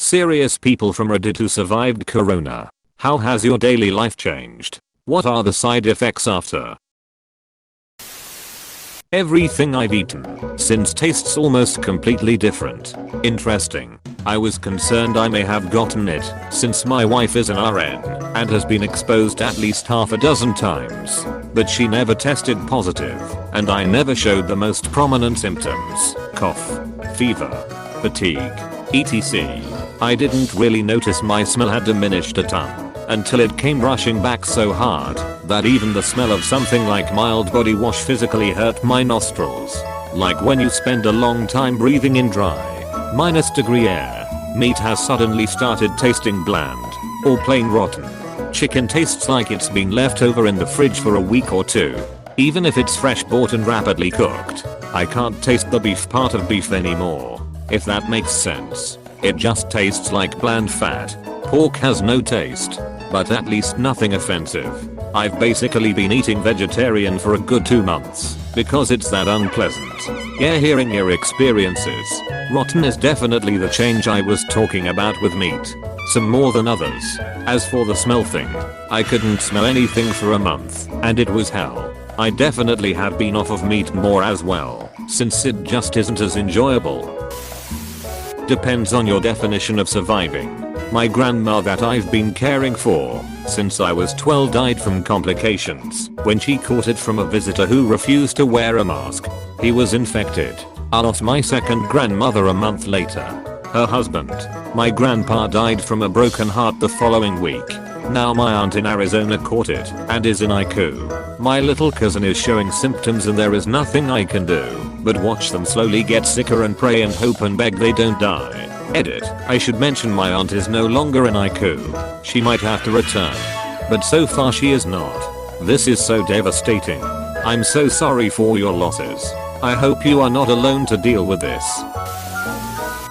Serious people from Reddit who survived corona. How has your daily life changed? What are the side effects after? Everything I've eaten since tastes almost completely different. Interesting. I was concerned I may have gotten it since my wife is an RN and has been exposed at least half a dozen times. But she never tested positive and I never showed the most prominent symptoms: cough, fever, fatigue, etc. I didn't really notice my smell had diminished a ton until it came rushing back so hard that even the smell of something like mild body wash physically hurt my nostrils. Like when you spend a long time breathing in dry, -degree air. Meat has suddenly started tasting bland or plain rotten. Chicken tastes like it's been left over in the fridge for a week or two. Even if it's fresh bought and rapidly cooked, I can't taste the beef part of beef anymore. If that makes sense. It just tastes like bland fat. Pork has no taste, but at least nothing offensive. I've basically been eating vegetarian for a good 2 months because it's that unpleasant. Yeah, hearing your experiences. Rotten is definitely the change I was talking about with meat. Some more than others. As for the smell thing, I couldn't smell anything for a month and it was hell. I definitely have been off of meat more as well, since it just isn't as enjoyable. Depends on your definition of surviving. My grandma that I've been caring for since I was 12 died from complications when she caught it from a visitor who refused to wear a mask. He was infected. I lost my second grandmother a month later. Her husband, my grandpa, died from a broken heart the following week. Now my aunt in Arizona caught it and is in ICU. My little cousin is showing symptoms and there is nothing I can do but watch them slowly get sicker and pray and hope and beg they don't die. Edit. I should mention my aunt is no longer in ICU. She might have to return. But so far she is not. This is so devastating. I'm so sorry for your losses. I hope you are not alone to deal with this.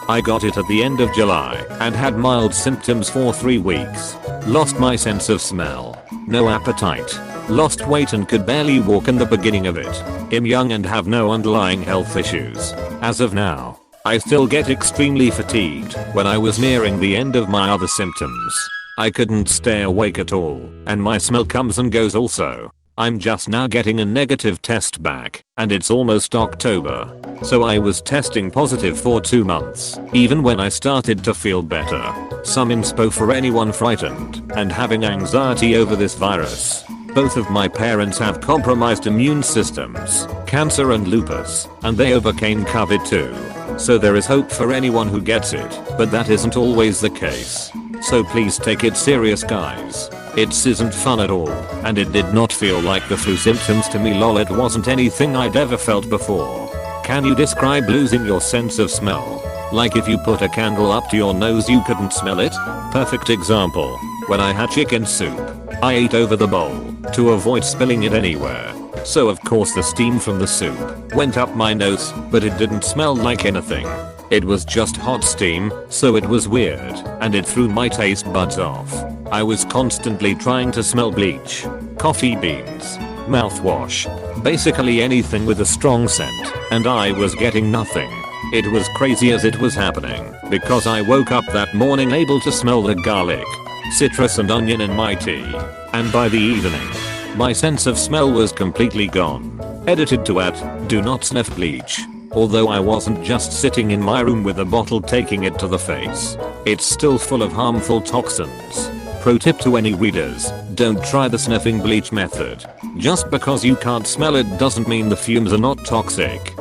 I got it at the end of July and had mild symptoms for 3 weeks. Lost my sense of smell. No appetite. Lost weight and could barely walk in the beginning of it. I'm young and have no underlying health issues. As of now, I still get extremely fatigued when I was nearing the end of my other symptoms. I couldn't stay awake at all, and my smell comes and goes also. I'm just now getting a negative test back, and it's almost October. So I was testing positive for 2 months, even when I started to feel better. Some inspo for anyone frightened and having anxiety over this virus. Both of my parents have compromised immune systems, cancer and lupus, and they overcame COVID too. So there is hope for anyone who gets it, but that isn't always the case. So please take it serious, guys. It isn't fun at all, and it did not feel like the flu symptoms to me. Lol, it wasn't anything I'd ever felt before. Can you describe losing your sense of smell? Like if you put a candle up to your nose you couldn't smell it? Perfect example. When I had chicken soup, I ate over the bowl to avoid spilling it anywhere. So of course the steam from the soup went up my nose, but it didn't smell like anything. It was just hot steam, so it was weird, and it threw my taste buds off. I was constantly trying to smell bleach, coffee beans, mouthwash, basically anything with a strong scent, and I was getting nothing. It was crazy as it was happening, because I woke up that morning able to smell the garlic, citrus and onion in my tea, and by the evening, my sense of smell was completely gone. Edited to add, do not sniff bleach. Although I wasn't just sitting in my room with a bottle taking it to the face. It's still full of harmful toxins. Pro tip to any readers, don't try the sniffing bleach method. Just because you can't smell it doesn't mean the fumes are not toxic.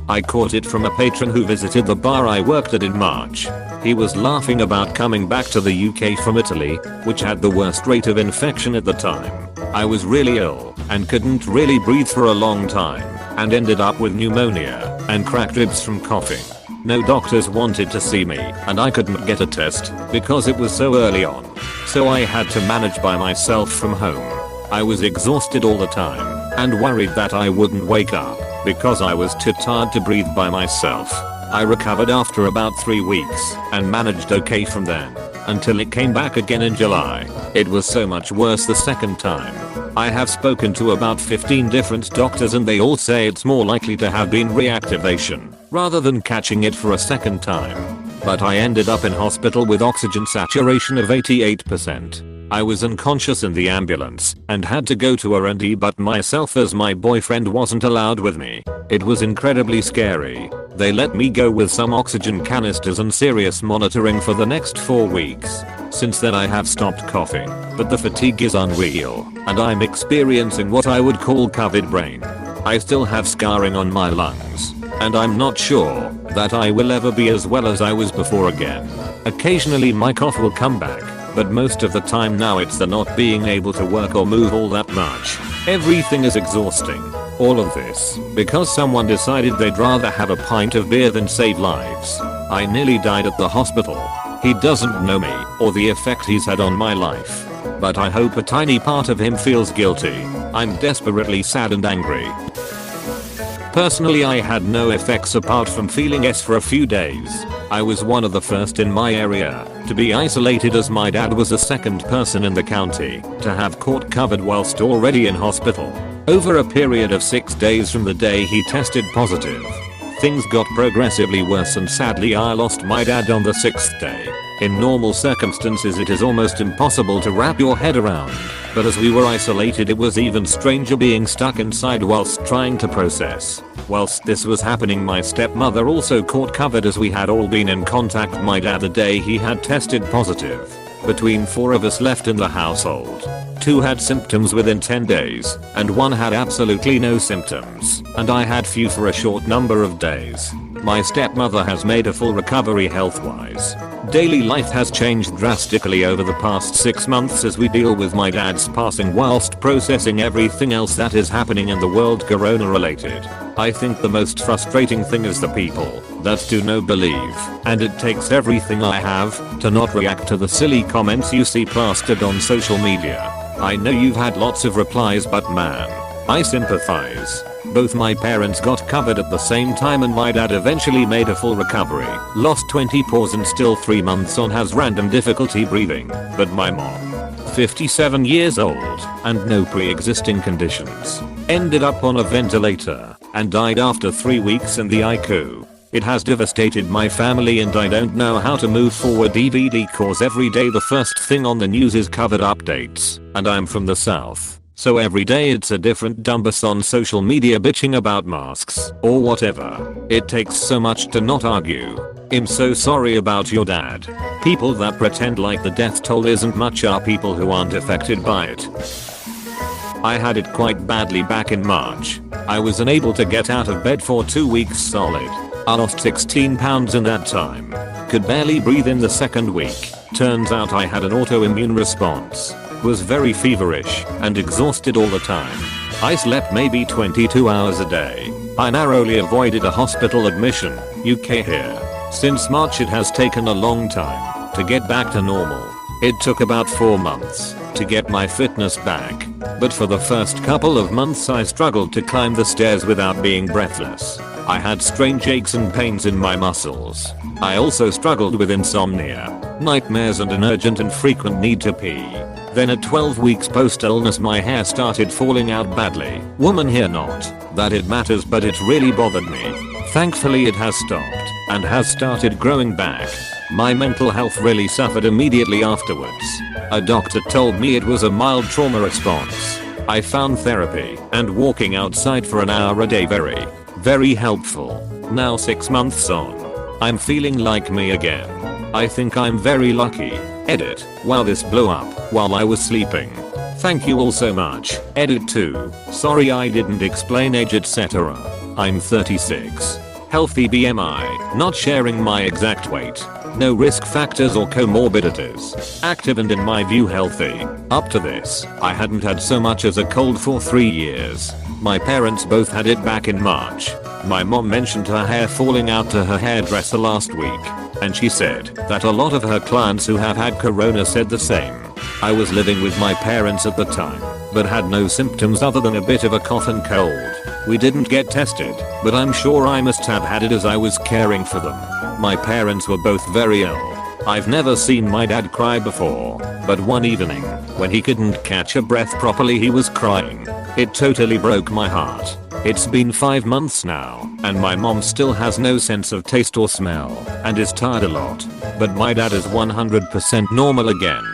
I caught it from a patron who visited the bar I worked at in March. He was laughing about coming back to the UK from Italy, which had the worst rate of infection at the time. I was really ill and couldn't really breathe for a long time and ended up with pneumonia and cracked ribs from coughing. No doctors wanted to see me and I couldn't get a test because it was so early on. So I had to manage by myself from home. I was exhausted all the time and worried that I wouldn't wake up because I was too tired to breathe by myself. I recovered after about 3 weeks and managed okay from then until it came back again in July. It was so much worse the second time. I have spoken to about 15 different doctors and they all say it's more likely to have been reactivation rather than catching it for a second time. but I ended up in hospital with oxygen saturation of 88%. I was unconscious in the ambulance and had to go to R&D, but myself as my boyfriend wasn't allowed with me. It was incredibly scary. They let me go with some oxygen canisters and serious monitoring for the next 4 weeks. Since then I have stopped coughing, but the fatigue is unreal, and I'm experiencing what I would call COVID brain. I still have scarring on my lungs, and I'm not sure that I will ever be as well as I was before again. Occasionally my cough will come back, but most of the time now it's the not being able to work or move all that much. Everything is exhausting. All of this because someone decided they'd rather have a pint of beer than save lives. I nearly died at the hospital. He doesn't know me or the effect he's had on my life, but I hope a tiny part of him feels guilty. I'm desperately sad and angry. Personally, I had no effects apart from feeling S for a few days. I was one of the first in my area to be isolated, as my dad was the second person in the county to have caught COVID whilst already in hospital. Over a period of 6 days from the day he tested positive, things got progressively worse, and sadly I lost my dad on the 6th day. In normal circumstances it is almost impossible to wrap your head around, but as we were isolated it was even stranger being stuck inside whilst trying to process. Whilst this was happening, my stepmother also caught COVID, as we had all been in contact with my dad the day he had tested positive. Between 4 of us left in the household, 2 had symptoms within 10 days, and 1 had absolutely no symptoms, and I had few for a short number of days. My stepmother has made a full recovery health-wise. Daily life has changed drastically over the past 6 months as we deal with my dad's passing whilst processing everything else that is happening in the world corona related. I think the most frustrating thing is the people that do not believe, and it takes everything I have to not react to the silly comments you see plastered on social media. I know you've had lots of replies, but man, I sympathize. Both my parents got COVID at the same time, and my dad eventually made a full recovery, lost 20 pounds and still 3 months on has random difficulty breathing. But my mom, 57 years old and no pre-existing conditions, ended up on a ventilator and died after 3 weeks in the ICU. It has devastated my family and I don't know how to move forward DVD, cause every day the first thing on the news is COVID updates, and I'm from the south. So every day it's a different dumbass on social media bitching about masks or whatever. It takes so much to not argue. I'm so sorry about your dad. People that pretend like the death toll isn't much are people who aren't affected by it. I had it quite badly back in March. I was unable to get out of bed for 2 weeks solid. I lost 16 pounds in that time. Could barely breathe in the second week. Turns out I had an autoimmune response. Was very feverish and exhausted all the time. I slept maybe 22 hours a day. I narrowly avoided a hospital admission. UK here. Since March it has taken a long time to get back to normal. It took about 4 months to get my fitness back, but for the first couple of months I struggled to climb the stairs without being breathless. I had strange aches and pains in my muscles. I also struggled with insomnia, nightmares and an urgent and frequent need to pee. Then at 12 weeks post-illness my hair started falling out badly. Woman here, not that it matters, but it really bothered me. Thankfully it has stopped and has started growing back. My mental health really suffered immediately afterwards. A doctor told me it was a mild trauma response. I found therapy and walking outside for an hour a day very helpful. Now 6 months on, I'm feeling like me again. I think I'm very lucky. Edit. Wow, this blew up while I was sleeping. Thank you all so much. Edit 2. Sorry I didn't explain age etc. I'm 36. Healthy BMI. Not sharing my exact weight. No risk factors or comorbidities. Active and in my view healthy. Up to this, I hadn't had so much as a cold for 3 years. My parents both had it back in March. My mom mentioned her hair falling out to her hairdresser last week, and she said that a lot of her clients who have had corona said the same. I was living with my parents at the time, but had no symptoms other than a bit of a cough and cold. We didn't get tested, but I'm sure I must have had it as I was caring for them. My parents were both very ill. I've never seen my dad cry before, but one evening, when he couldn't catch a breath properly he was crying. It totally broke my heart. It's been 5 months now, and my mom still has no sense of taste or smell, and is tired a lot. But my dad is 100% normal again.